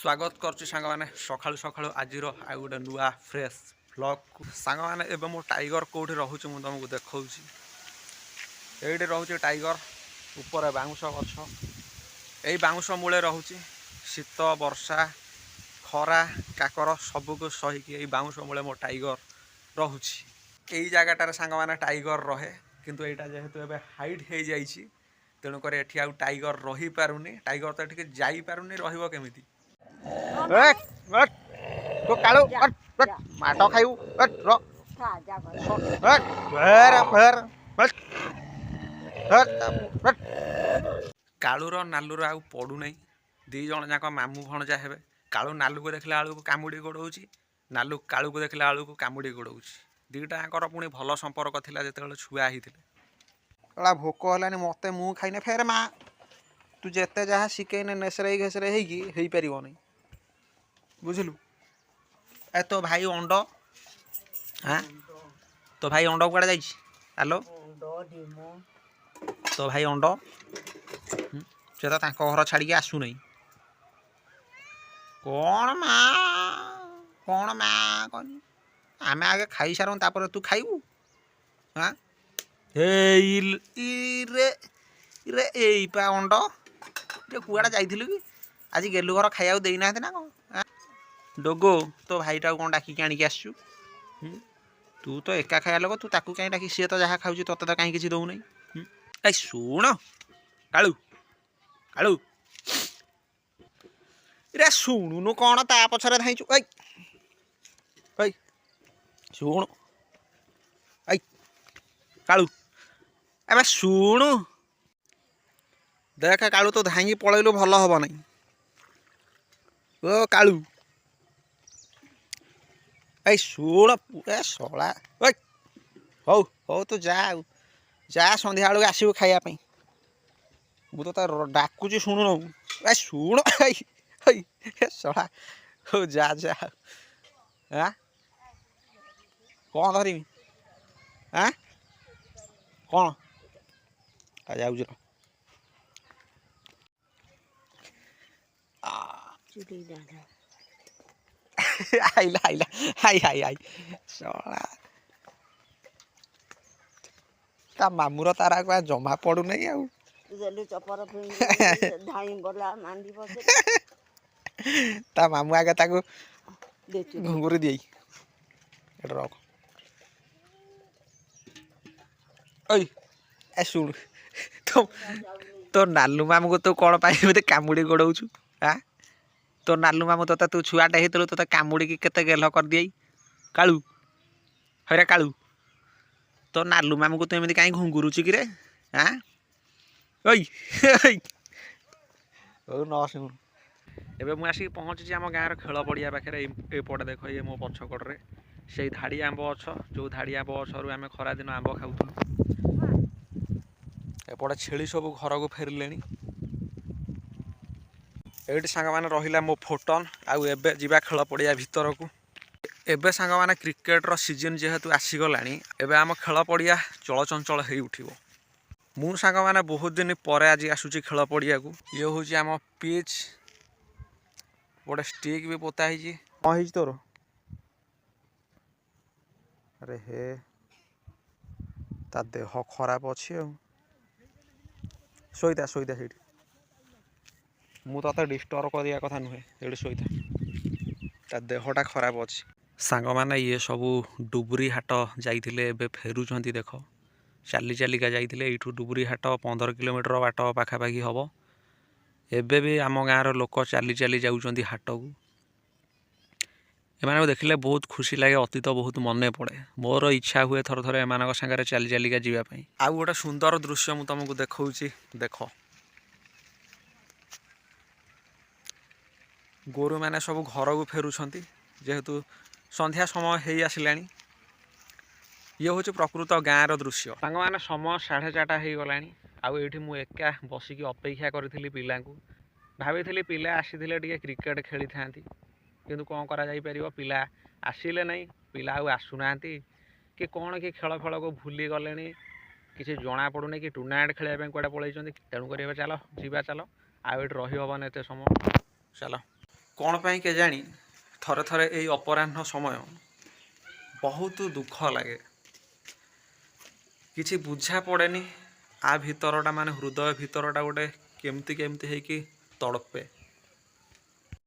स्वागत करुच्ची सांग मैंने सकाळु सकाळु आज गोटे नुआ फ्रेश व्लॉग सांग मैंने एवं मो टाइगर कौटी रोचे मुझे तुमको देखा ये रोचे टाइगर ऊपर बाउंश गछ यही बाउंश मूले रोचे शीत वर्षा खरा काकर सबको सहीकि यही बाउंश मूले मो टाइगर रोचे यही जगटार सांग मैंने टाइगर रहे किंतु यहाँ जेहेतु एवं हाइट हो जाइए तेणुक एटी आउ टाइगर रही पारुनी टाइगर तो ये जापारुनी रमिति तो कालू माट खाइबू कालूर नालूर आउ पड़ूना दी जन जाक मामू भणजा हे कालू नालू को देखला आलू को कामुड़ी गोड़ाऊँच नालू कालू को देखला आलू को कामुड़ी गोड़ाऊँच दीटाकर पुणी भल संपर्क था जो छुआ होता भोक है मत मु खाइने फेर माँ तू जिते जहाँ शिखेने नेसरे घेसरे हो पार नहीं बुझलु ए तो भाई अंड हाँ तो भाई अंड कड़े जा हेलो तो भाई अंड से तो घर छाड़ी आसु नहीं कौन माँ कौन आम आगे खाई सारूँ तापर तू खाइबू हाँ रे एपा अंड कुआड़ा जाइलु कि आज गेलु घर खाया देना ना कौन डोगो तो भाईटा कौन डाक आणिक आसु तू तो एका खाया लोक तू ताकू कहीं डाक सी तो जहाँ खाऊ तोते तो कहीं किसी दौना आई शुण कालू कालू रे शुणुनु कौन ता पछरे धाइचु शुणु आई कालू ए शुणु देख कालू तो धाई पलैलु भल हम ना ओ कालू ए शुण ए शला हौ हौ तू जा जा संध्या बेलू आसबू खायापी मुझे तो डाकुची शुणु ए शुण शला हौ जा जा हाँ कौन धरमी हाँ कौन आ जाऊँ आइला आइला आई आई आई शला ता मामूर तारा को जमा पड़ू नहीं आउ ता मामू आगे ताको घुंगुरी दी रख ओई ए सुन तो नालू मामू को तो कौन पाई मत कामुड़ी गोड़ाऊँ हाँ तो नालू मामू तो तू छुआटे होते तो कामुड़ी केते गेल कर दी कालू हरे कालू तो नालू मामू को तो एमती कहीं घुंगुरुच कि रे हाँ ओई न शुण एवं मुझे आसिक पहुँची आम गाँव खेल पड़िया पाखे एपटे देख ये मो पछकड़े से धाड़ी आंब गछ जो धाड़ी आंब गचर आम खरा दिन आंब खाऊँ एपटे छेली सब घर को फेरले ये सांग मैंने रहा मो फोटन आउ एबे जीवा खेल पड़िया भितर को एबे सांग मैंने क्रिकेटर सीजन जेहेतु आसीगला एबे आम खेल पड़िया चलचंचल हो उठिबो मु सांग मैंने बहुत दिन पर आज आसूची खेल पड़िया को ये हूँ आम पिच गोटे स्टिक भी पोता है कौन है तोर अरे हे ता देह खराब अच्छे शोईता शोईता से मु तो डिस्टर्ब करिया कथा नुहे ये शोईता ता देहटा खराब अच्छे सांग मैंने ये सब डुबरी हाट जाइए फेरुंच देख चाली चालिका जाइए यूँ डुबरी हाट 15 किलोमीटर बाट पाखापाखि हम एबे भी आम गाँव लोक चाली चाली जाऊँच हाट को एम देखले बहुत खुशी लगे अतीत बहुत मन पड़े मोर इच्छा हुए थर थर एम सागर चाली चालिका जावाई आउ गोटे सुंदर दृश्य मुझे तुमको देखा देख गोरु मैंने सब घर को फेरुंट जेहेतु संध्या समय हो आसला ये हूँ प्रकृत गाँव दृश्य सांग मैंने समय 4:30 हो गला आउ ये मुझे बसिकी अपेक्षा करी पिला भाई पिला आसी टे क्रिकेट खेली था किंतु कौन करा जाई परिबो पिला आसिले नहीं पिला आउ आसुना कि कौन कि खेल फेल को भूली गले किसी जना पड़ूनी कि टूर्नामेंट खेल कड़े पलैंट तेणुक चलो जीवा चलो आउ ये रही हेन एत समय चलो କ'ଣ ପାଇଁ କେଜାଣି ଥରେ ଥରେ ଏଇ ଅପରାହ୍ନ ସମୟ ବହୁତ ଦୁଃଖ ଲାଗେ। କିଛି ବୁଝା ପଡ଼େନି। ଆ ଭିତରଟା ମାନେ ହୃଦୟ ଭିତରଟା ଗୋଟେ କେମିତି ହେଇକି ତଡ଼ପେ।